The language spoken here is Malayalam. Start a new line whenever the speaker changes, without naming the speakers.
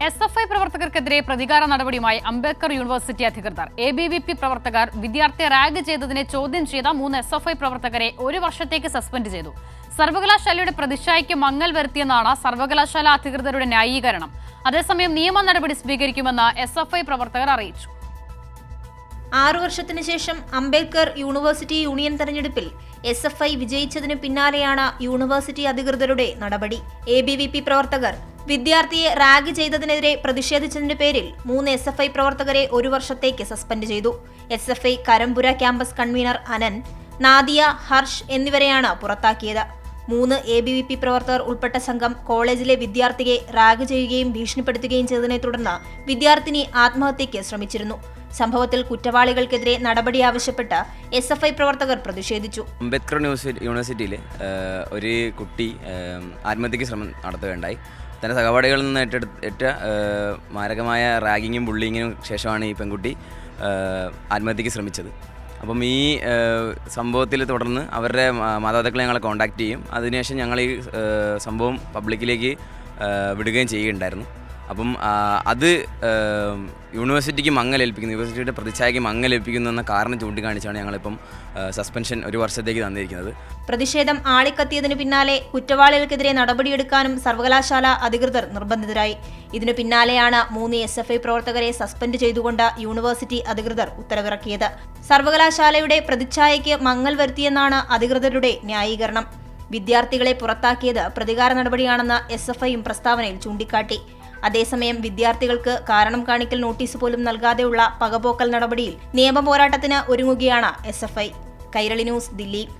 SFI പ്രവർത്തകർക്കെതിരെ പ്രതികാര നടപടിയുമായി അംബേദ്കർ യൂണിവേഴ്സിറ്റി അധികൃതർ. ABVP പ്രവർത്തകർ വിദ്യാർത്ഥിയെ റാഗ് ചെയ്തതിനെ ചോദ്യം ചെയ്ത 3 SFI പ്രവർത്തകരെ 1 വർഷത്തേക്ക് സസ്പെൻഡ് ചെയ്തു. സർവകലാശാലയുടെ പ്രതിച്ഛായയ്ക്ക് മങ്ങൽ വരുത്തിയെന്നാണ് സർവകലാശാല അധികൃതരുടെ ന്യായീകരണം. അതേസമയം നിയമ നടപടി സ്വീകരിക്കുമെന്ന് SFI പ്രവർത്തകർ അറിയിച്ചു.
6 വർഷത്തിന് ശേഷം അംബേദ്കർ യൂണിവേഴ്സിറ്റി യൂണിയൻ തെരഞ്ഞെടുപ്പിൽ SFI വിജയിച്ചതിനു പിന്നാലെയാണ് യൂണിവേഴ്സിറ്റി അധികൃതരുടെ നടപടി. ABVP പ്രവർത്തകർ വിദ്യാർത്ഥിയെ റാഗ് ചെയ്തതിനെതിരെ പ്രതിഷേധിച്ചതിന്റെ പേരിൽ 3 SFI പ്രവർത്തകരെ 1 വർഷത്തേക്ക് സസ്പെൻഡ് ചെയ്തു. SFI Karampura campus convener Anan, Nadiya, Harsh എന്നിവരെയാണ് പുറത്താക്കിയത്. 3 ABVP പ്രവർത്തകർ ഉൾപ്പെട്ട സംഘം കോളേജിലെ വിദ്യാർത്ഥിയെ റാഗ് ചെയ്യുകയും ഭീഷണിപ്പെടുത്തുകയും ചെയ്തതിനെ തുടർന്ന് വിദ്യാർത്ഥിനി ആത്മഹത്യയ്ക്ക് ശ്രമിച്ചിരുന്നു. സംഭവത്തിൽ കുറ്റവാളികൾക്കെതിരെ നടപടി ആവശ്യപ്പെട്ട് SFI പ്രവർത്തകർ പ്രതിഷേധിച്ചു.
അംബേദ്കർ യൂണിവേഴ്സിറ്റിയിൽ ഒരു കുട്ടി ആത്മഹത്യയ്ക്ക് ശ്രമം നടത്തുകയുണ്ടായി. തൻ്റെ സഹപാഠികളിൽ നിന്ന് ഏറ്റ മാരകമായ റാഗിങ്ങും ബുള്ളിങ്ങിനും ശേഷമാണ് ഈ പെൺകുട്ടി ആത്മഹത്യയ്ക്ക് ശ്രമിച്ചത്. അപ്പം ഈ സംഭവത്തിൽ തുടർന്ന് അവരുടെ മാതാപിതാക്കളെ ഞങ്ങളെ കോൺടാക്റ്റ് ചെയ്യും. അതിനുശേഷം ഞങ്ങൾ ഈ സംഭവം പബ്ലിക്കിലേക്ക് വിടുകയും ചെയ്യുകയുണ്ടായിരുന്നു. അപ്പം അത് യൂണിവേഴ്സിറ്റിക്ക് മങ്ങലേൽപ്പിക്കുന്നു, യൂണിവേഴ്സിറ്റിയുടെ പ്രതിച്ഛായയ്ക്ക് മങ്ങലേൽപ്പിക്കുന്നു എന്ന കാരണം ചൂണ്ടിക്കാണിച്ചാണ് ഞങ്ങളിപ്പം സസ്പെൻഷൻ 1 വർഷത്തേക്ക് തന്നിരിക്കുന്നത്.
പ്രതിഷേധം ആളിക്കത്തിയതിനു പിന്നാലെ കുറ്റവാളികൾക്കെതിരെ നടപടിയെടുക്കാനും സർവകലാശാല അധികൃതർ നിർബന്ധിതരായി. ഇതിനു പിന്നാലെയാണ് 3 SFI പ്രവർത്തകരെ സസ്പെൻഡ് ചെയ്തുകൊണ്ട് യൂണിവേഴ്സിറ്റി അധികൃതർ ഉത്തരവിറക്കിയത്. സർവകലാശാലയുടെ പ്രതിച്ഛായയ്ക്ക് മങ്ങൽ വരുത്തിയെന്നാണ് അധികൃതരുടെ ന്യായീകരണം. വിദ്യാർത്ഥികളെ പുറത്താക്കിയത് പ്രതികാര നടപടിയാണെന്ന് SFIയും പ്രസ്താവനയിൽ ചൂണ്ടിക്കാട്ടി. അതേസമയം വിദ്യാർത്ഥികൾക്ക് കാരണം കാണിക്കൽ നോട്ടീസ് പോലും നൽകാതെയുള്ള പകപോക്കൽ നടപടിയിൽ നിയമ പോരാട്ടത്തിന് ഒരുങ്ങുകയാണ് SFI. കൈരളി ന്യൂസ്, ദില്ലി.